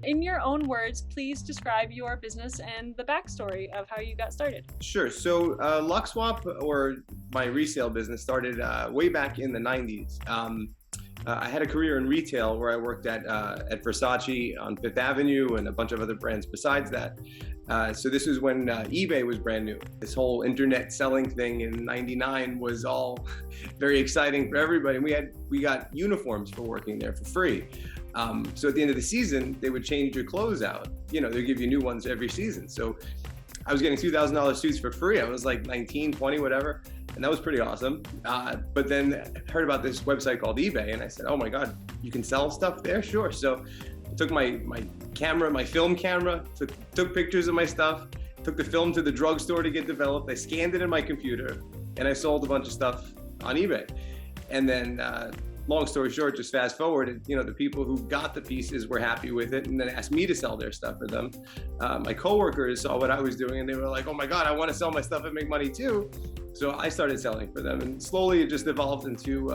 In your own words, please describe your business and the backstory of how you got started. Sure. So LuxeSwap, or my resale business, started way back in the 90s. I had a career in retail where I worked at Versace on Fifth Avenue and a bunch of other brands besides that. So this was when eBay was brand new. This whole internet selling thing in '99 was all very exciting for everybody. We got uniforms for working there for free. So at the end of the season, they would change your clothes out. They'd give you new ones every season. So I was getting $2,000 suits for free. I was like 19, 20, whatever. And that was pretty awesome. But then I heard about this website called eBay, and I said, oh my God, you can sell stuff there? Sure. So I took my camera, my film camera, took pictures of my stuff, took the film to the drugstore to get developed. I scanned it in my computer, and I sold a bunch of stuff on eBay. And then, long story short, just fast forward, the people who got the pieces were happy with it and then asked me to sell their stuff for them. My coworkers saw what I was doing and they were like, oh my God, I want to sell my stuff and make money too. So I started selling for them, and slowly it just evolved into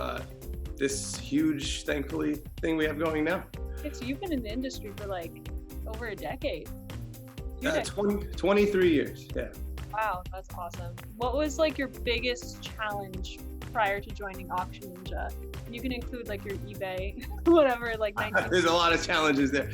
this huge, thankfully, thing we have going now. So you've been in the industry for like over a decade. 23 years, yeah. Wow, that's awesome. What was like your biggest challenge prior to joining AuctionNinja? You can include like your eBay, whatever, like 19. There's a lot of challenges there.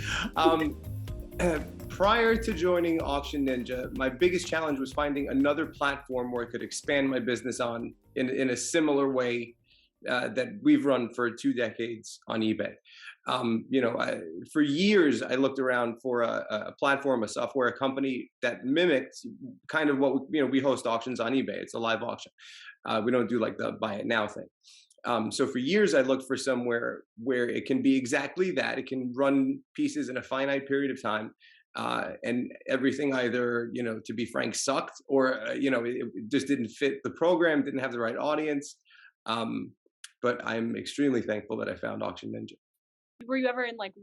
Prior to joining AuctionNinja, my biggest challenge was finding another platform where I could expand my business on in a similar way that we've run for 2 decades on eBay. For years, I looked around for a platform, a software company that mimicked kind of what, we host auctions on eBay. It's a live auction. We don't do like the buy it now thing. So for years, I looked for somewhere where it can be exactly that. It can run pieces in a finite period of time. And everything either, to be frank, sucked, or, it just didn't fit the program, didn't have the right audience. But I'm extremely thankful that I found AuctionNinja. Were you ever in like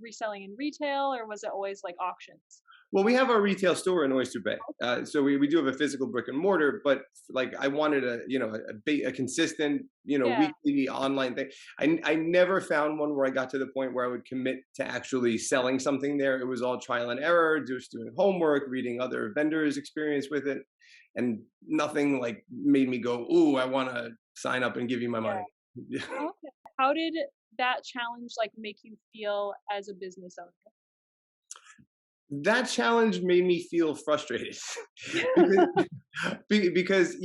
reselling in retail, or was it always like auctions? Well, we have our retail store in Oyster Bay. So we do have a physical brick and mortar, but like I wanted a consistent, weekly online thing. I never found one where I got to the point where I would commit to actually selling something there. It was all trial and error, just doing homework, reading other vendors' experience with it. And nothing like made me go, ooh, I want to sign up and give you my money. Okay. How did that challenge like make you feel as a business owner? That challenge made me feel frustrated because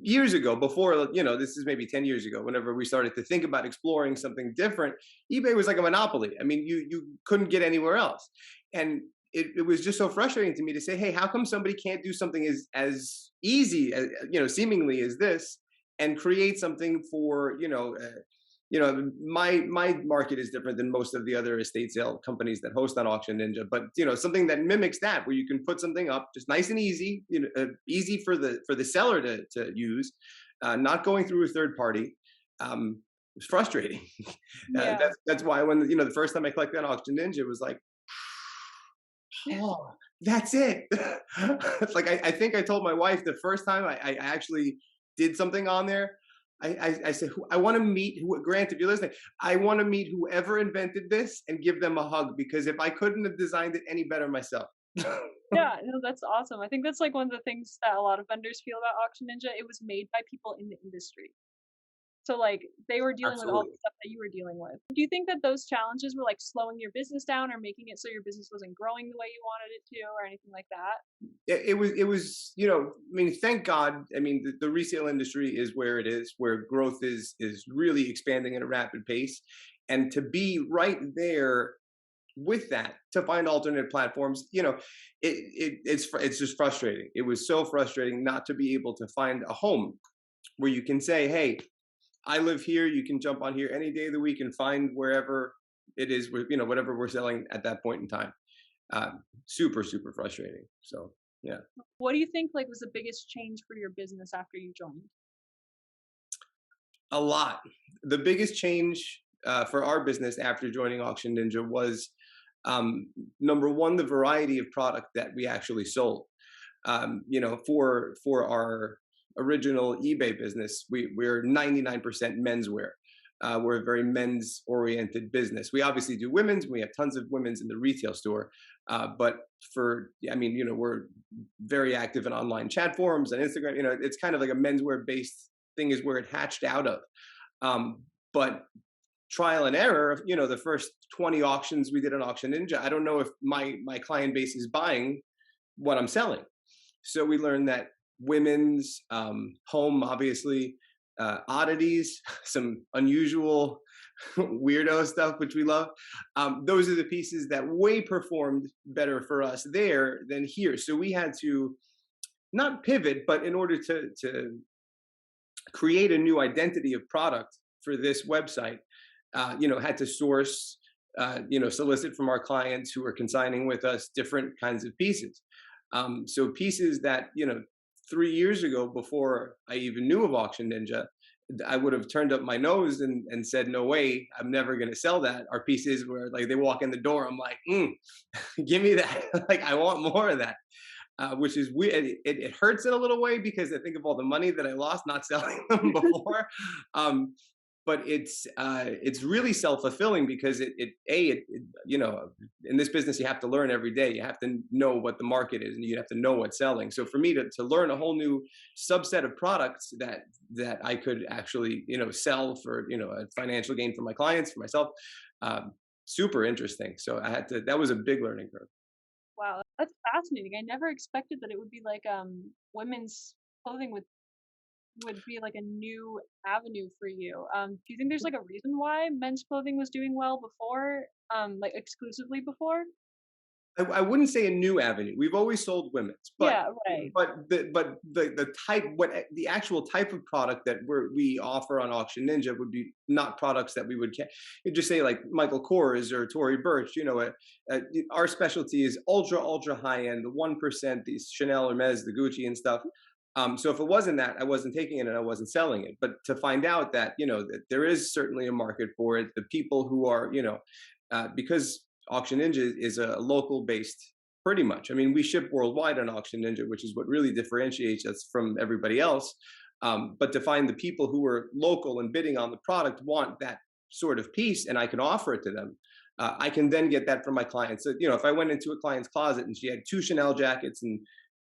years ago, before, this is maybe 10 years ago, whenever we started to think about exploring something different, eBay was like a monopoly. I mean, you couldn't get anywhere else. And it was just so frustrating to me to say, hey, how come somebody can't do something as easy as, seemingly as this, and create something for, my market is different than most of the other estate sale companies that host on AuctionNinja, but something that mimics that, where you can put something up just nice and easy, easy for the seller to use, not going through a third party. It's frustrating. Yeah. That's why when the first time I clicked on AuctionNinja, it was like, oh, that's it. It's like I think I told my wife the first time I actually did something on there. I said, I want to meet, Grant, if you're listening, I want to meet whoever invented this and give them a hug, because if I couldn't have designed it any better myself. Yeah, no, that's awesome. I think that's like one of the things that a lot of vendors feel about AuctionNinja. It was made by people in the industry. So like they were dealing with all the stuff that you were dealing with. Do you think that those challenges were like slowing your business down or making it so your business wasn't growing the way you wanted it to, or anything like that? It was, I mean, thank God. I mean, the resale industry is where it is, where growth is really expanding at a rapid pace. And to be right there with that, to find alternate platforms, it's just frustrating. It was so frustrating not to be able to find a home where you can say, hey, I live here. You can jump on here any day of the week and find wherever it is, whatever we're selling at that point in time. Super, super frustrating. So, yeah. What do you think like was the biggest change for your business after you joined? A lot. The biggest change for our business after joining AuctionNinja was, number one, the variety of product that we actually sold. For our original eBay business, we're 99% menswear. We're a very men's oriented business. We obviously do women's. We have tons of women's in the retail store. But I mean, we're very active in online chat forums and Instagram. It's kind of like a menswear based thing is where it hatched out of. But trial and error, the first 20 auctions we did on AuctionNinja, I don't know if my client base is buying what I'm selling. So we learned that women's home, obviously, oddities, some unusual weirdo stuff, which we love. Those are the pieces that way performed better for us there than here. So we had to not pivot, but in order to create a new identity of product for this website, had to source, solicit from our clients who are consigning with us different kinds of pieces. So pieces that, 3 years ago, before I even knew of AuctionNinja, I would have turned up my nose and said, no way, I'm never going to sell that. Our pieces where like they walk in the door, I'm like, give me that. Like, I want more of that. Which is weird. It hurts in a little way because I think of all the money that I lost not selling them before. But it's really self-fulfilling because in this business you have to learn every day. You have to know what the market is and you have to know what's selling. So for me to learn a whole new subset of products that I could actually sell for a financial gain for my clients, for myself, super interesting. So that was a big learning curve. Wow, that's fascinating. I never expected that it would be like women's clothing would be like a new avenue for you. Do you think there's like a reason why men's clothing was doing well before, like exclusively before? I wouldn't say a new avenue. We've always sold women's, but Yeah, right. the type, the actual type of product that we offer on AuctionNinja would be not products that we would you'd just say like Michael Kors or Tory Burch. Our specialty is ultra high end, the 1%, these Chanel, Hermes, the Gucci and stuff. So if it wasn't that, I wasn't taking it and I wasn't selling it. But to find out that that there is certainly a market for it, the people who are because AuctionNinja is a local based, pretty much. I mean, we ship worldwide on AuctionNinja, which is what really differentiates us from everybody else. But to find the people who are local and bidding on the product want that sort of piece, and I can offer it to them. I can then get that from my clients. So, if I went into a client's closet and she had 2 Chanel jackets and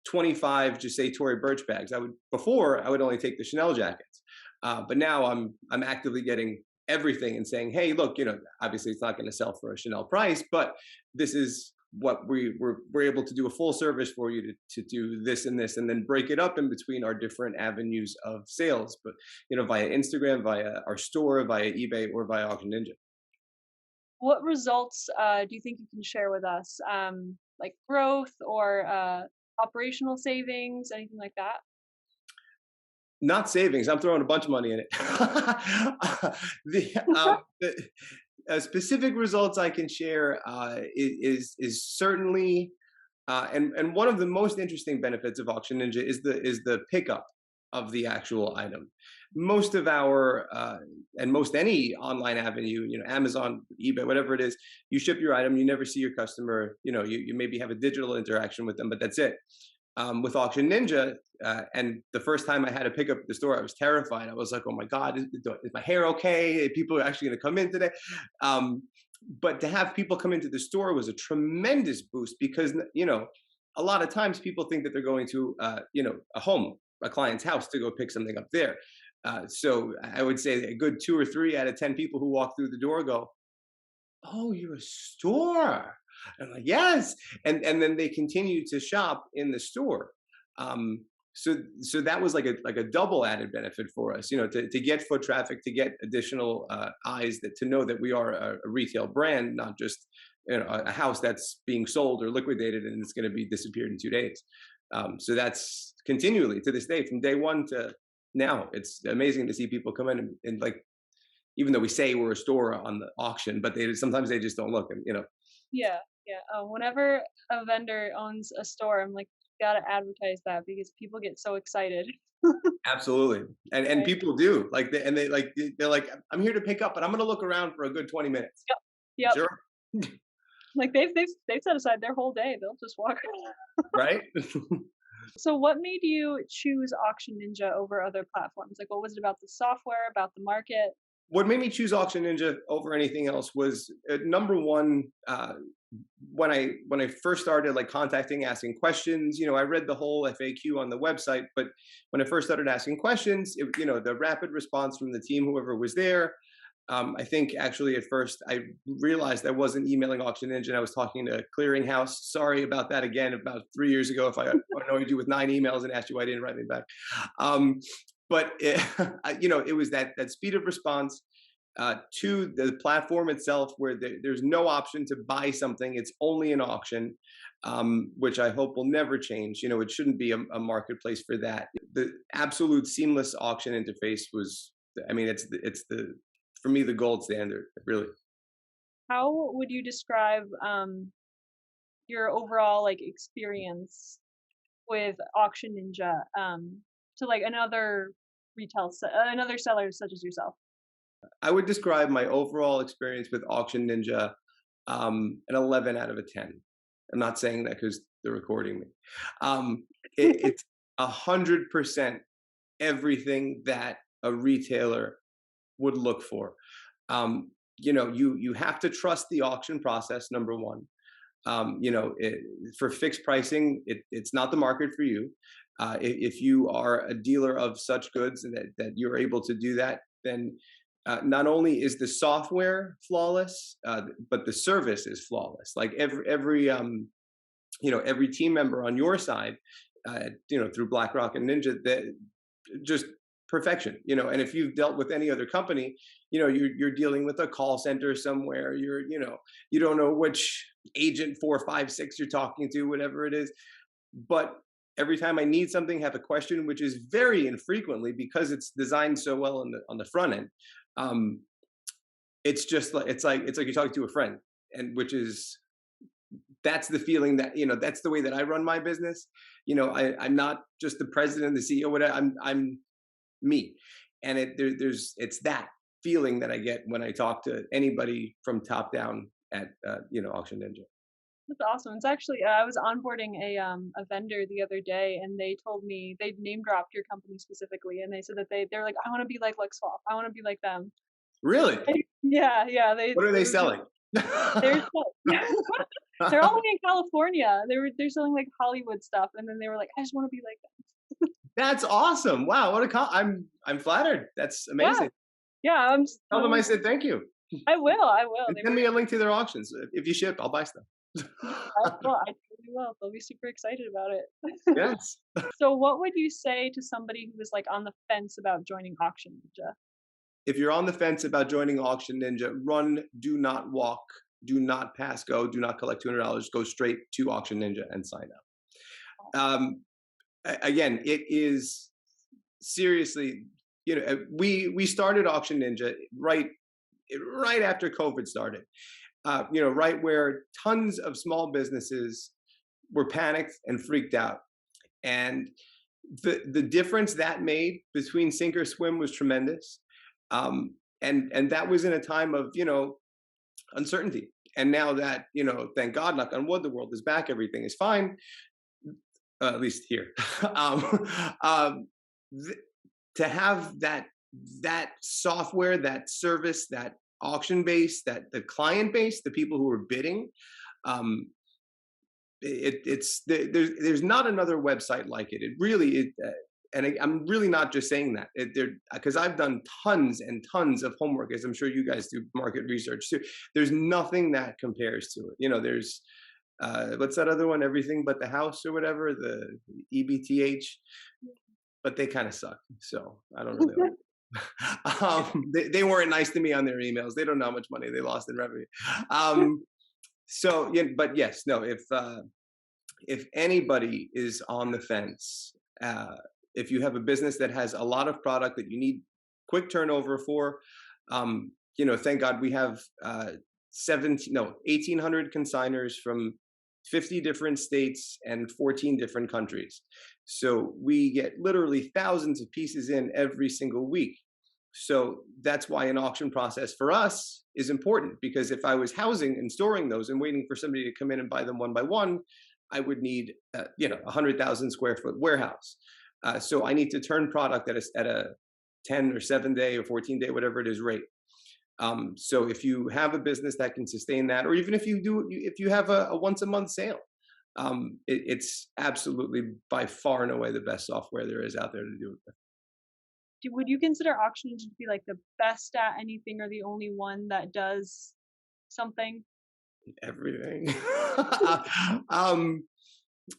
25, just say Tory Burch bags, I would only take the Chanel jackets. But now I'm actively getting everything and saying, hey, look, obviously it's not going to sell for a Chanel price, but this is what we're able to do a full service for you to do this and this, and then break it up in between our different avenues of sales, but via Instagram, via our store, via eBay, or via AuctionNinja. What results do you think you can share with us? Like growth or operational savings, anything like that? Not savings. I'm throwing a bunch of money in it. The specific results I can share is certainly, and one of the most interesting benefits of AuctionNinja is the pickup of the actual item. Most of our and most any online avenue, Amazon, eBay, whatever it is, you ship your item, you never see your customer. You maybe have a digital interaction with them, but that's it. With AuctionNinja, and the first time I had to pick up at the store, I was terrified. I was like, oh my God, is my hair okay? Are people actually going to come in today? But to have people come into the store was a tremendous boost because, a lot of times people think that they're going to, a client's house to go pick something up there. So I would say a good 2 or 3 out of 10 people who walk through the door go, oh, you're a store. I'm like, yes. And then they continue to shop in the store. So that was like a double added benefit for us, to get foot traffic, to get additional eyes to know that we are a retail brand, not just a house that's being sold or liquidated and it's going to be disappeared in 2 days. So that's continually to this day, from day one to now. It's amazing to see people come in and like, even though we say we're a store on the auction, but sometimes they just don't look, and Yeah, yeah. Whenever a vendor owns a store, I'm like, gotta advertise that because people get so excited. Absolutely. And Right. people do like they're like, I'm here to pick up, but I'm going to look around for a good 20 minutes. Yep. Yep. Sure. Like they've set aside their whole day. They'll just walk around. Right. So what made you choose AuctionNinja over other platforms? Like what was it about the software, about the market? What made me choose Auction Ninja over anything else was number one. When I first started like contacting, asking questions, I read the whole FAQ on the website, but when I first started asking questions, the rapid response from the team, whoever was there. I think actually at first I realized I wasn't emailing Auction Ninja. I was talking to Clearinghouse. Sorry about that again. About 3 years ago, if I annoyed you with 9 emails and asked you why I didn't write me back. But it, it was that speed of response to the platform itself, where there's no option to buy something. It's only an auction, which I hope will never change. It shouldn't be a marketplace for that. The absolute seamless auction interface was, I mean, it's the for me the gold standard, really. How would you describe your overall like experience with AuctionNinja to like another another seller such as yourself? I would describe my overall experience with AuctionNinja an 11 out of a 10. I'm not saying that because they're recording me. It's 100% everything that a retailer would look for. You have to trust the auction process, number one. For fixed pricing, it's not the market for you. If you are a dealer of such goods that you're able to do that, then not only is the software flawless, but the service is flawless. Like every team member on your side, through BlackRock and Ninja, that just perfection. And if you've dealt with any other company, you're dealing with a call center somewhere. You don't know which agent 4, 5, 6 you're talking to, whatever it is. But every time I need something, have a question, which is very infrequently because it's designed so well on the front end. It's just like it's like you're talking to a friend, and that's the feeling that that's the way that I run my business. I'm not just the president, the CEO, whatever. I'm me, and it's that feeling that I get when I talk to anybody from top down at Auction Ninja. That's awesome. It's actually I was onboarding a vendor the other day, and they told me they name dropped your company specifically, and they said that they're like, I want to be like LuxeSwap. I want to be like them. Really? Yeah. What are they selling? They're they're all in California. They're selling like Hollywood stuff, and then they were like, I just want to be like them. That's awesome! Wow, what a I'm flattered. That's amazing. Yeah. Tell them I said thank you. I will. And send me a link to their auctions. If you ship, I'll buy stuff. I totally will. They'll be super excited about it. Yes. So what would you say to somebody who was like on the fence about joining Auction Ninja? If you're on the fence about joining Auction Ninja, run, do not walk, do not pass go, do not collect $200. Go straight to Auction Ninja and sign up. Again, it is seriously, we started Auction Ninja right after COVID started. Right where tons of small businesses were panicked and freaked out. And the difference that made between sink or swim was tremendous. And that was in a time of, uncertainty. And now that, thank God, knock on wood, the world is back, everything is fine, at least here. To have that software, that service, that auction base, that the client base, the people who are bidding, there's not another website like it. It really, and I'm really not just saying that, because I've done tons and tons of homework, as I'm sure you guys do market research too. There's nothing that compares to it. There's what's that other one? Everything But the House or whatever, the EBTH, but they kind of suck. So I don't really like they weren't nice to me on their emails. They don't know how much money they lost in revenue. But yes, no, if anybody is on the fence, if you have a business that has a lot of product that you need quick turnover for, thank God we have 1,800 consigners from 50 different states and 14 different countries. So we get literally thousands of pieces in every single week. So that's why an auction process for us is important, because if I was housing and storing those and waiting for somebody to come in and buy them one by one, I would need, 100,000 square foot warehouse. So I need to turn product at a 10 or 7 day or 14 day, whatever it is, rate. So if you have a business that can sustain that, or even if you have a once a month sale, it's absolutely by far and away the best software there is out there to do it Would you consider AuctionNinja to be like the best at anything or the only one that does something? with. Everything. um,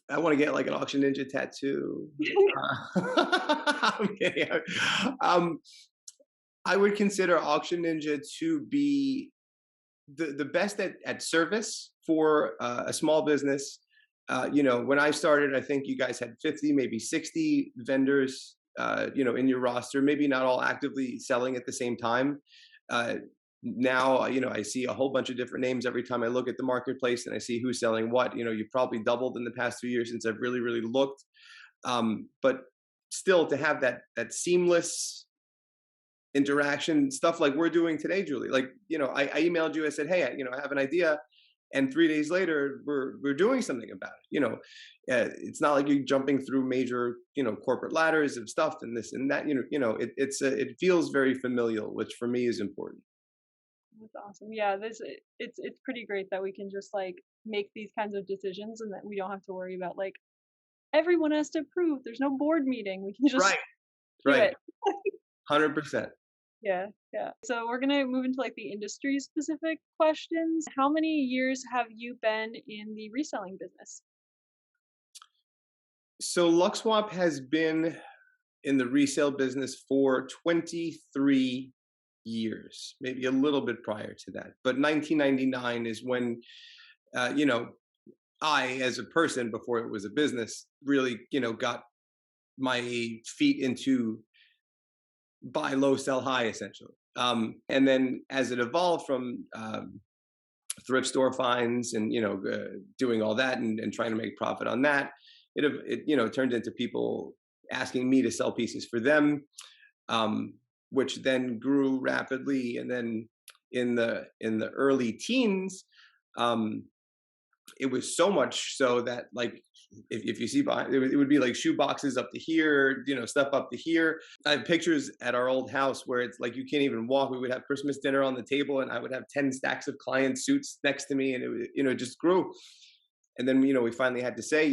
I want to get like an AuctionNinja tattoo. I'm kidding. Um, I would consider AuctionNinja to be the best at service for a small business. When I started, I think you guys had 50, maybe 60 vendors, in your roster, maybe not all actively selling at the same time. Uh, Now, I see a whole bunch of different names every time I look at the marketplace and I see who's selling what. You've probably doubled in the past 2 years since I've really, really looked. But still, to have that seamless interaction stuff like we're doing today, Julie. Like, I emailed you. I said, hey, I have an idea, and 3 days later, we're doing something about it. It's not like you're jumping through major, corporate ladders of stuff and this and that. It feels very familial, which for me is important. That's awesome. Yeah, it's pretty great that we can just like make these kinds of decisions and that we don't have to worry about like everyone has to approve. There's no board meeting. We can just Right, do right, it. 100%. Yeah, yeah. So we're gonna move into like the industry specific questions. How many years have you been in the reselling business? So LuxeSwap has been in the resale business for 23 years, maybe a little bit prior to that. But 1999 is when, I, as a person before it was a business, really, got my feet into buy low, sell high, essentially. And then as it evolved from thrift store finds and doing all that and trying to make profit on that, it turned into people asking me to sell pieces for them, which then grew rapidly. And then in the early teens, it was so much so that, like, if you see behind, it would be like shoe boxes up to here, stuff up to here. I have pictures at our old house where it's like you can't even walk. We would have Christmas dinner on the table, and I would have 10 stacks of client suits next to me, and it just grew. And then we finally had to say,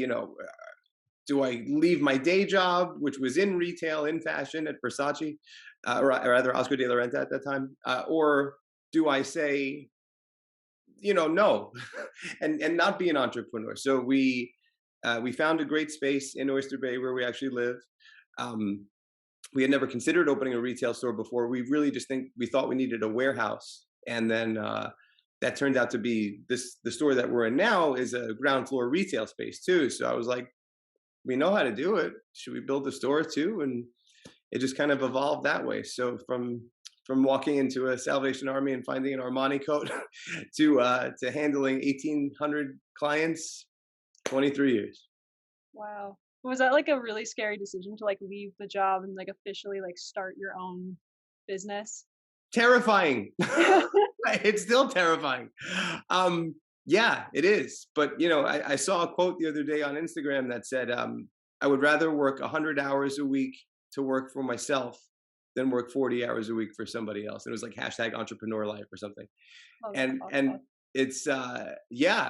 do I leave my day job, which was in retail, in fashion at Versace, or rather Oscar de la Renta at that time, or do I say, no, and not be an entrepreneur? So we found a great space in Oyster Bay where we actually live. We had never considered opening a retail store before. We really just we thought we needed a warehouse, and then that turned out to be the store that we're in now is a ground floor retail space too. So I was like, we know how to do it. Should we build a store too? And it just kind of evolved that way. So from walking into a Salvation Army and finding an Armani coat to handling 1,800 clients, 23 years. Wow. Was that like a really scary decision to like leave the job and like officially like start your own business? Terrifying. It's still terrifying. Yeah, it is. But I saw a quote the other day on Instagram that said, I would rather work 100 hours a week to work for myself than work 40 hours a week for somebody else. And it was like hashtag entrepreneur life or something. Oh, that's And awesome. it's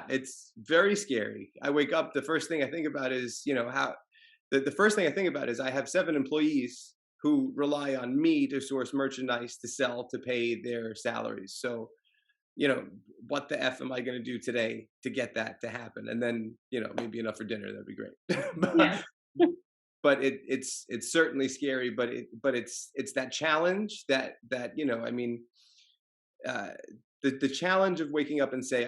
it's very scary. I wake up, the first thing I think about is, how the first thing I think about is I have 7 employees who rely on me to source merchandise to sell to pay their salaries. So, what the F am I going to do today to get that to happen? And then, maybe enough for dinner. That'd be great. Yeah. But it's certainly scary, but it's that challenge that uh, the challenge of waking up and say,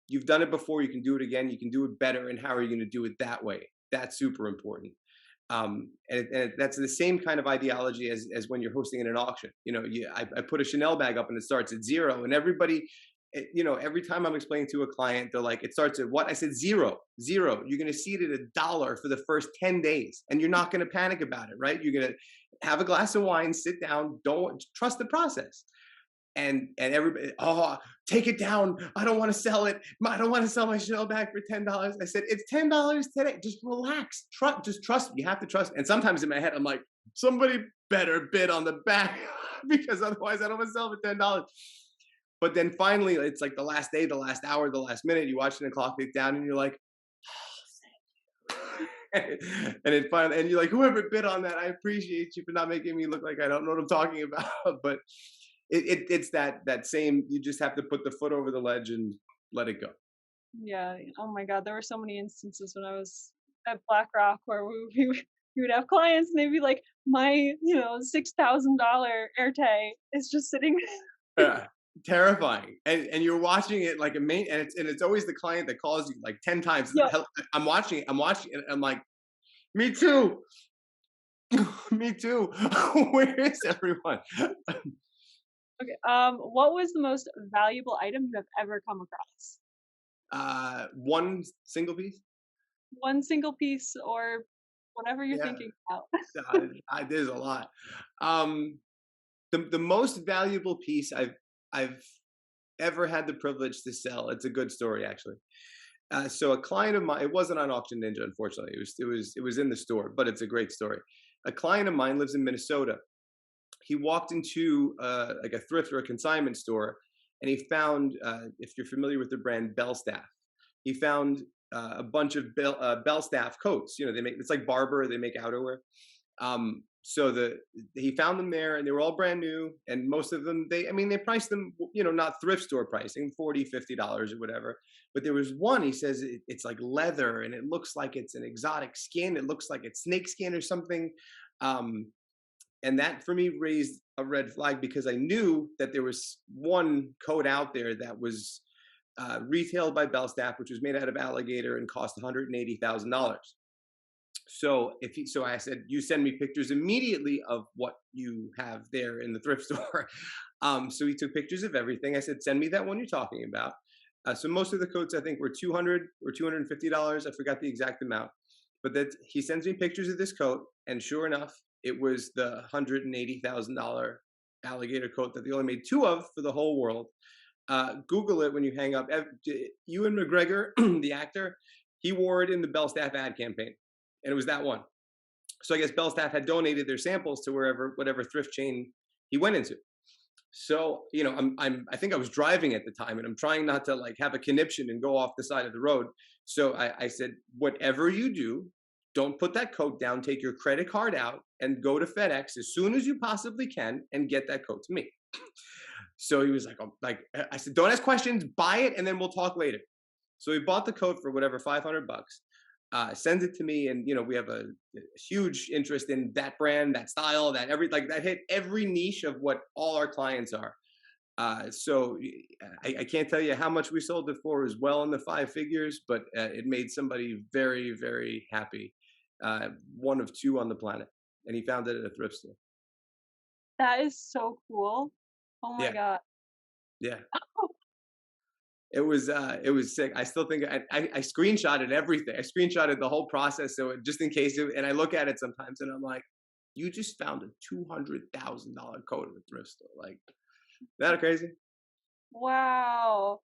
you've done it before, you can do it again, you can do it better, and how are you going to do it that way? That's super important. And that's the same kind of ideology as when you're hosting in an auction. I put a Chanel bag up and it starts at 0, and everybody, every time I'm explaining to a client, they're like, it starts at what? I said 0. You're going to see it at $1 for the first 10 days, and you're not going to panic about it, right? You're going to have a glass of wine, sit down, don't trust the process. And everybody, oh, take it down. I don't want to sell it. I don't want to sell my Chanel bag for $10. I said, it's $10 today. Just relax. Just trust. You have to trust. And sometimes in my head, I'm like, somebody better bid on the back because otherwise I don't want to sell for $10. But then finally, it's like the last day, the last hour, the last minute, you're watching the clock tick down and you're like, and it finally, and you're like, whoever bid on that, I appreciate you for not making me look like I don't know what I'm talking about. But it's that same, you just have to put the foot over the ledge and let it go. Yeah. Oh my God, there were so many instances when I was at BlackRock where we would have clients and they'd be like, my, $6,000 AirTag is just sitting. Yeah, terrifying. And you're watching it like a main, and it's always the client that calls you like 10 times. Yeah. I'm watching it, and I'm like, me too. Me too. Where is everyone? Okay. What was the most valuable item you have ever come across? One single piece. One single piece or whatever you're Yeah, thinking about. there's a lot. Um, the most valuable piece I've ever had the privilege to sell. It's a good story actually. So a client of mine, it wasn't on AuctionNinja, unfortunately. It was in the store, but it's a great story. A client of mine lives in Minnesota. He walked into like a thrift or a consignment store, and he found, if you're familiar with the brand Belstaff, he found a bunch of Belstaff coats. You know, they make, it's like Barber. They make outerwear. So he found them there, and they were all brand new, and most of them, I mean, they priced them, not thrift store pricing, $40, $50 or whatever. But there was one, he says it's like leather, and it looks like it's an exotic skin. It looks like it's snake skin or something. Um, and that for me raised a red flag because I knew that there was one coat out there that was retailed by Belstaff, which was made out of alligator and cost $180,000. So I said, you send me pictures immediately of what you have there in the thrift store. So he took pictures of everything. I said, send me that one you're talking about. So most of the coats I think were $200 or $250. I forgot the exact amount, but that he sends me pictures of this coat, and sure enough, it was the $180,000 alligator coat that they only made two of for the whole world. Google it when you hang up. Ewan McGregor, the actor, he wore it in the Belstaff ad campaign, and it was that one. So I guess Belstaff had donated their samples to whatever thrift chain he went into. So I think I was driving at the time, and I'm trying not to like have a conniption and go off the side of the road. So I said, whatever you do, don't put that coat down. Take your credit card out and go to FedEx as soon as you possibly can and get that coat to me. So he was like, I said, don't ask questions, buy it, and then we'll talk later. So he bought the coat for whatever, $500. Sends it to me, and we have a huge interest in that brand, that style, that hit every niche of what all our clients are. So I can't tell you how much we sold it for. It was well in the five figures, but it made somebody very, very happy. One of two on the planet, and he found it at a thrift store. That is so cool. Oh my Yeah, God. yeah. It was sick. I still think I screenshotted everything. I screenshotted the whole process, so just in case. And I look at it sometimes, and I'm like, "You just found a $200,000 coat at a thrift store. Like, isn't that crazy?" Wow.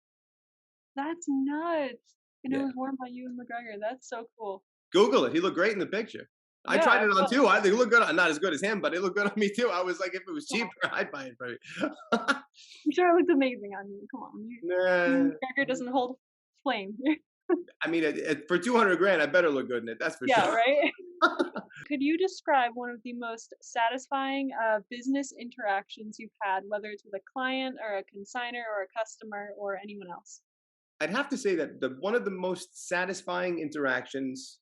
That's nuts. And it Yeah. was worn by Ewan McGregor. That's so cool. Google it. He looked great in the picture. I Yeah, tried I it on will. too. I think it looked good. Not as good as him, but it looked good on me too. I was like, if it was cheaper, I'd buy it for you. I'm sure it looked amazing on you. Come on. Nah. Ewan McGregor doesn't hold flame. I mean, for 200 grand, I better look good in it. That's for Yeah, sure. right? Could you describe one of the most satisfying business interactions you've had, whether it's with a client or a consignor or a customer or anyone else? I'd have to say that one of the most satisfying interactions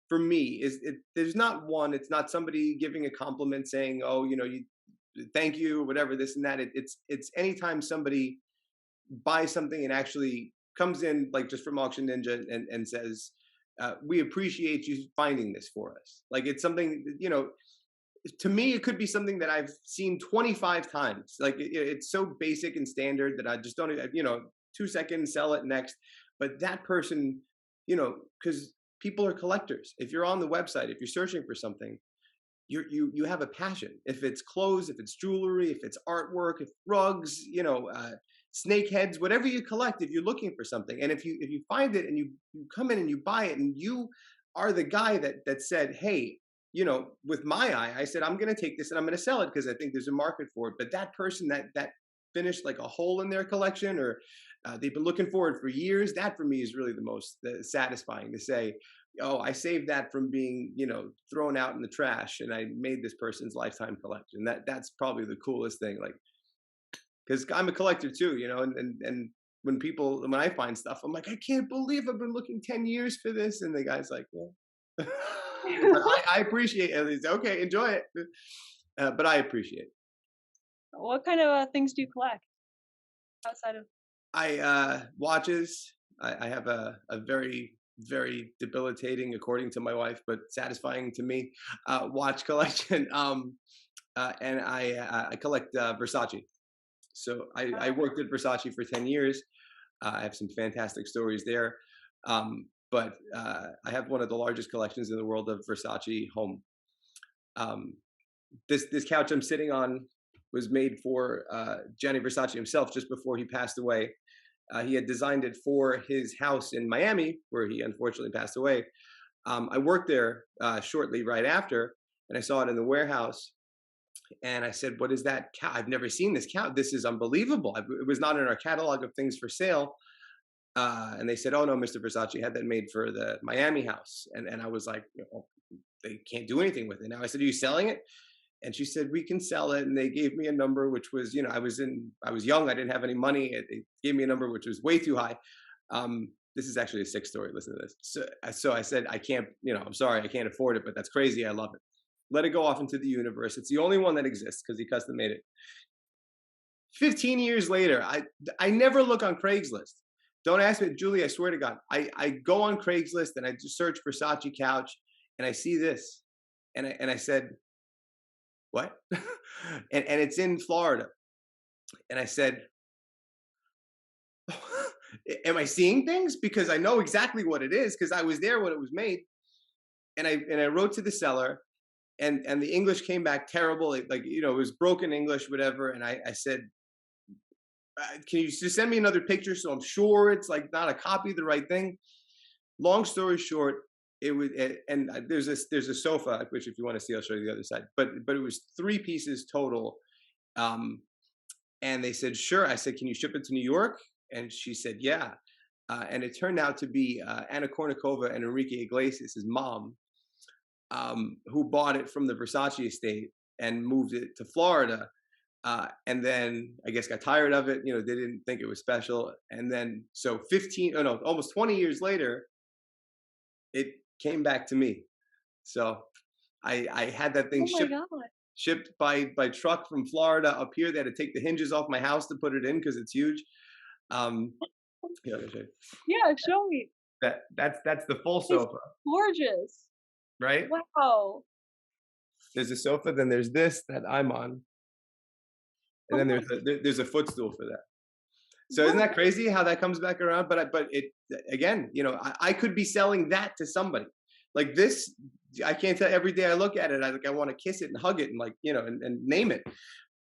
for me is there's not one. It's not somebody giving a compliment saying, "Oh, you thank you," whatever, this and that. It's anytime somebody buys something and actually comes in, like just from AuctionNinja, and says, "We appreciate you finding this for us." Like it's something, to me, it could be something that I've seen 25 times. Like it's so basic and standard that I just don't, 2 seconds, sell it next. But that person, because people are collectors. If you're on the website, if you're searching for something, you have a passion. If it's clothes, if it's jewelry, if it's artwork, if rugs, snake heads, whatever you collect, if you're looking for something, and if you find it and you come in and you buy it, and you are the guy that said, hey, with my eye, I said, I'm going to take this and I'm going to sell it because I think there's a market for it. But that person, that finished like a hole in their collection, or they've been looking for it for years. That for me is really the most satisfying to say, oh, I saved that from being, thrown out in the trash, and I made this person's lifetime collection. That's probably the coolest thing. Like, because I'm a collector too, and when I find stuff, I'm like, I can't believe I've been looking 10 years for this, and the guy's like, well, but I appreciate it. He's okay, enjoy it, but I appreciate it. What kind of things do you collect outside of? I watches. I have a very very debilitating, according to my wife, but satisfying to me, watch collection. And I collect Versace. So I worked at Versace for 10 years. I have some fantastic stories there. But I have one of the largest collections in the world of Versace home. Um, this couch I'm sitting on was made for Gianni Versace himself just before he passed away. He had designed it for his house in Miami, where he unfortunately passed away. I worked there shortly right after, and I saw it in the warehouse. And I said, "What is that cow? I've never seen this cow. This is unbelievable. It was not in our catalog of things for sale." And they said, "Oh no, Mr. Versace had that made for the Miami house." And I was like, "They can't do anything with it now." I said, "Are you selling it?" And she said, "We can sell it." And they gave me a number, which was, I was young. I didn't have any money. They gave me a number, which was way too high. This is actually a sick story. Listen to this. So I said, "I can't, I'm sorry, I can't afford it, but that's crazy. I love it." Let it go off into the universe. It's the only one that exists because he custom made it. 15 years later, I never look on Craigslist. Don't ask me, Julie, I swear to God. I go on Craigslist and I just search Versace couch, and I see this. And I said, "What?" and it's in Florida. And I said, "Am I seeing things? Because I know exactly what it is, because I was there when it was made." And I wrote to the seller, and the English came back terrible. It was broken English, whatever. And I said, "Can you just send me another picture so I'm sure it's like not a copy of the right thing?" Long story short, it was, and there's a sofa, which if you want to see, I'll show you the other side. But it was 3 pieces total. And they said, "Sure." I said, "Can you ship it to New York?" And she said, "Yeah." And it turned out to be Anna Kournikova and Enrique Iglesias' mom, who bought it from the Versace estate and moved it to Florida. And then I guess got tired of it. They didn't think it was special. And then so almost 20 years later, it came back to me. So I had that thing Oh my god. shipped by truck from Florida up here. They had to take the hinges off my house to put it in because it's huge. Yeah, Yeah, show me. that's the full It's sofa, gorgeous. right? Wow. There's a sofa, then there's this that I'm on, and Oh then my, there's a footstool for that. So isn't what? that crazy how that comes back around? But it again, I could be selling that to somebody like this. I can't tell. Every day I look at it, I want to kiss it and hug it and and name it.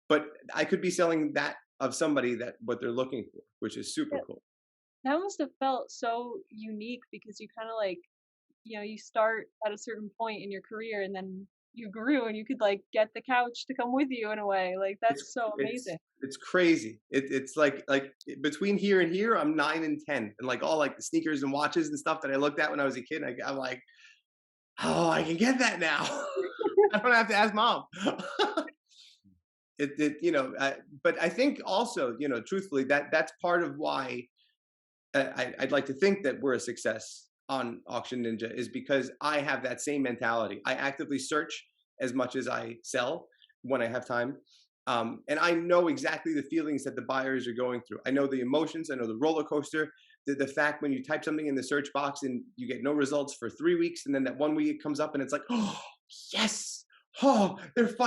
But I could be selling that of somebody that what they're looking for, which is super cool. That must have felt so unique because you kind of like, you start at a certain point in your career and then you grew and you could like get the couch to come with you in a way. Like It's that's so it's amazing. it's crazy. It's like between here and here, I'm 9 and 10, and like all like the sneakers and watches and stuff that I looked at when I was a kid. I'm like, oh, I can get that now. I don't have to ask mom. But I think also, truthfully, that's part of why I'd like to think that we're a success on Auction Ninja is because I have that same mentality. I actively search as much as I sell when I have time. And I know exactly the feelings that the buyers are going through. I know the emotions. I know the roller coaster. The fact when you type something in the search box and you get no results for 3 weeks, and then that one week it comes up and it's like, oh, yes. Oh,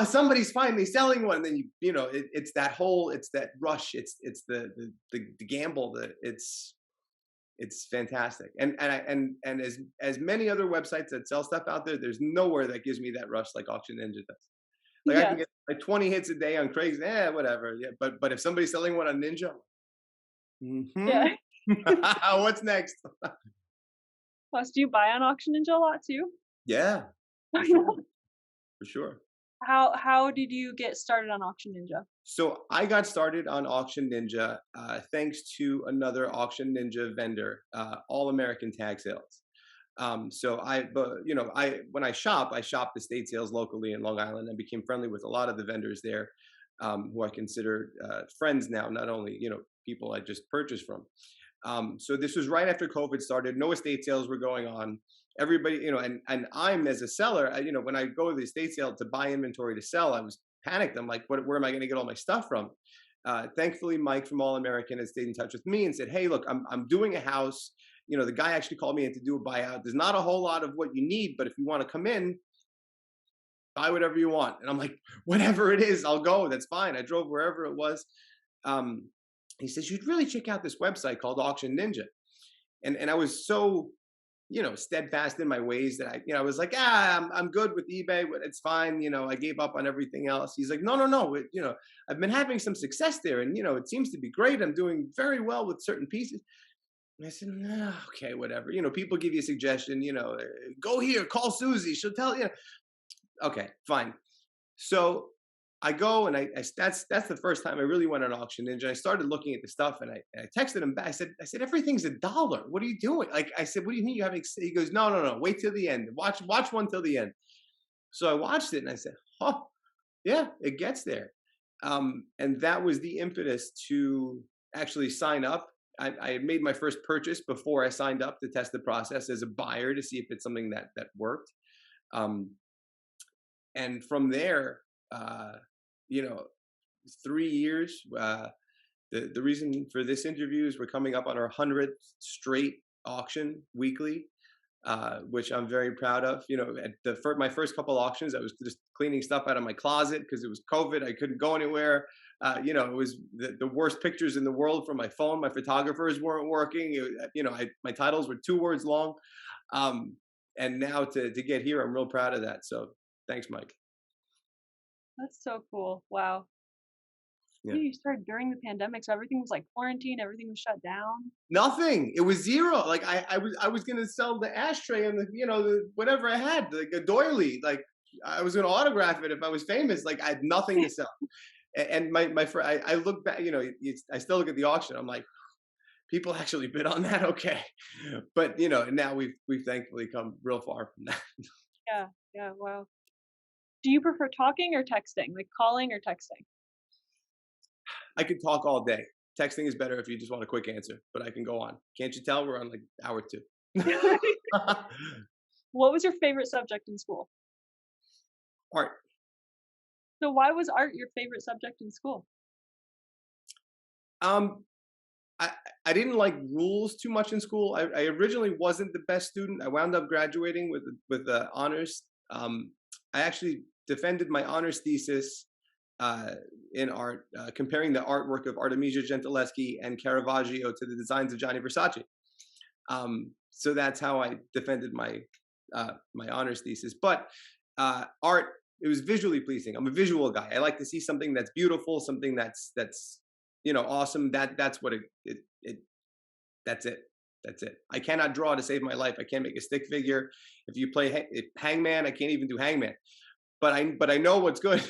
somebody's finally selling one. And then it's that rush. It's the gamble that it's fantastic. And as many other websites that sell stuff out there, there's nowhere that gives me that rush like Auction Ninja does. Like I can Yes. get like 20 hits a day on Craigslist, whatever. Yeah, but if somebody's selling one on Ninja, Yeah. what's next? Plus, do you buy on AuctionNinja a lot too? Yeah, for sure, for sure. How did you get started on AuctionNinja? So I got started on AuctionNinja thanks to another AuctionNinja vendor, All American Tag Sales. So I when I shop estate sales locally in Long Island. I became friendly with a lot of the vendors there, who I consider friends now, not only people I just purchased from. So this was right after COVID started. No estate sales were going on. Everybody, and I'm as a seller, when I go to the estate sale to buy inventory to sell, I was panicked. I'm like, where am I going to get all my stuff from? Thankfully, Mike from All American has stayed in touch with me and said, "Hey, look, I'm doing a house. The guy actually called me in to do a buyout. There's not a whole lot of what you need, but if you want to come in, buy whatever you want." And I'm like, "Whatever it is, I'll go. That's fine." I drove wherever it was. Um, he says, "You'd really check out this website called AuctionNinja." And I was so steadfast in my ways that I was like, I'm good with eBay. It's fine. I gave up on everything else. He's like, no. I've been having some success there, and it seems to be great. I'm doing very well with certain pieces. And I said, nah, okay, whatever. People give you a suggestion. Go here, call Susie. She'll tell you. Okay, fine. So I go and that's the first time I really went on AuctionNinja. I started looking at the stuff and I texted him back. I said everything's $1. What are you doing? Like I said, what do you mean you having? He goes, no. Wait till the end. Watch one till the end. So I watched it and I said, oh yeah, it gets there. And that was the impetus to actually sign up. I had made my first purchase before I signed up to test the process as a buyer to see if it's something that worked. And from there, uh, 3 years. The reason for this interview is we're coming up on our 100th straight auction weekly, which I'm very proud of. At my first couple auctions, I was just cleaning stuff out of my closet because it was COVID. I couldn't go anywhere. It was the worst pictures in the world from my phone. My photographers weren't working. My titles were 2 words long. And now to get here, I'm real proud of that. So thanks, Mike. That's so cool. Wow. Yeah. You started during the pandemic, so everything was like quarantine, everything was shut down. Nothing. It was zero. Like I was gonna sell the ashtray and the whatever I had, like a doily. Like I was gonna autograph it if I was famous. Like I had nothing to sell. And my friend, I look back. I still look at the auction. I'm like, people actually bid on that. Okay, but now we've thankfully come real far from that. Yeah, yeah, wow. Do you prefer talking or texting? Like calling or texting? I could talk all day. Texting is better if you just want a quick answer, but I can go on. Can't you tell we're on like hour 2? What was your favorite subject in school? Art. So why was art your favorite subject in school? Um, I I didn't like rules too much in school. I originally wasn't the best student. I wound up graduating with honors. I actually defended my honors thesis uh, in art, comparing the artwork of Artemisia Gentileschi and Caravaggio to the designs of Gianni Versace. So that's how I defended my honors thesis. But art, it was visually pleasing. I'm a visual guy. I like to see something that's beautiful, something that's awesome. That's what it that's it. That's it. I cannot draw to save my life. I can't make a stick figure. If you play Hangman, I can't even do Hangman. But I know what's good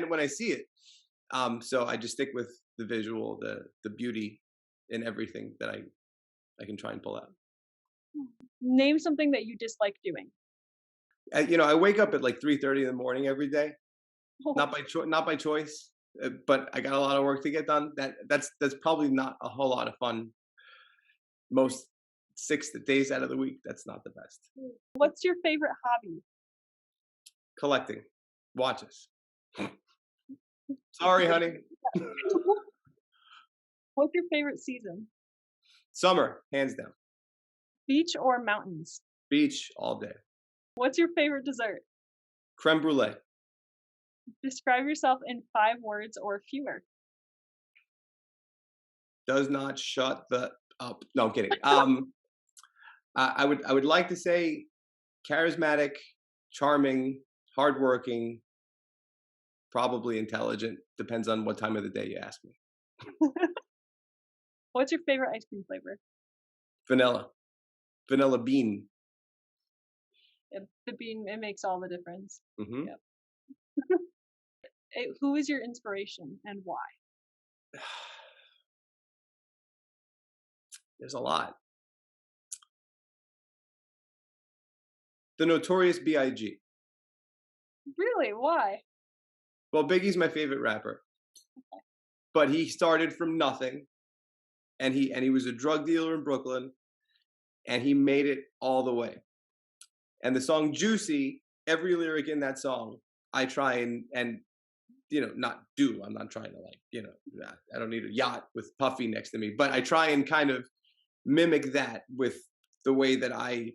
when I see it. So I just stick with the visual, the beauty in everything that I can try and pull out. Name something that you dislike doing. I wake up at like 3:30 in the morning every day. Oh, Not by choice, but I got a lot of work to get done. That's probably not a whole lot of fun. Most 6 days out of the week, that's not the best. what's your favorite hobby? Collecting watches. Sorry, honey. What's your favorite season? Summer, hands down. Beach or mountains? Beach all day. What's your favorite dessert? Creme brulee. Describe yourself in 5 words or fewer. Does not shut the up. No, I'm kidding. I would like to say charismatic, charming, hardworking, probably intelligent. Depends on what time of the day you ask me. What's your favorite ice cream flavor? Vanilla bean. The bean, it makes all the difference. Hmm. Yep. Who is your inspiration and why? There's a lot. The Notorious B.I.G. Really? Why? Well, Biggie's my favorite rapper, but he started from nothing, and he was a drug dealer in Brooklyn, and he made it all the way. And the song Juicy, every lyric in that song, I try and not do. I'm not trying to I don't need a yacht with Puffy next to me, but I try and kind of mimic that with the way that I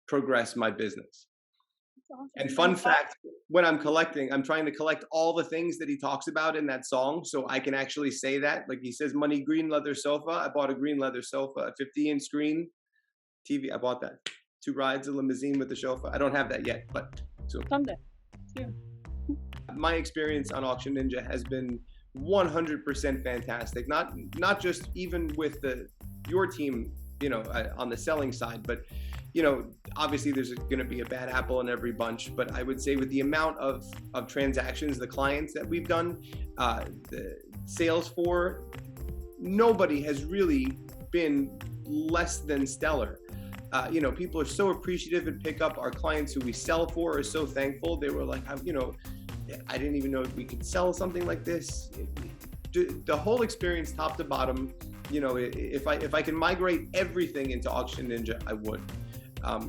progress my business. Awesome. And fun fact, when I'm collecting, I'm trying to collect all the things that he talks about in that song so I can actually say that. Like he says, money, green leather sofa. I bought a green leather sofa, a 50-inch screen TV. I bought that. 2 rides, a limousine with the chauffeur. I don't have that yet, but soon. Someday. Soon. My experience on AuctionNinja has been 100% fantastic. Not just even with your team, on the selling side, but obviously there's going to be a bad apple in every bunch. But I would say with the amount of transactions, the clients that we've done, the sales for, nobody has really been less than stellar. People are so appreciative and pick up. Our clients who we sell for are so thankful. They were like, I didn't even know we could sell something like this. The whole experience, top to bottom, if I can migrate everything into AuctionNinja, I would.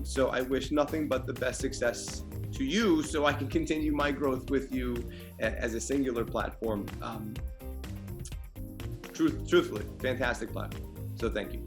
So I wish nothing but the best success to you so I can continue my growth with you as a singular platform. Truthfully, fantastic platform. So thank you.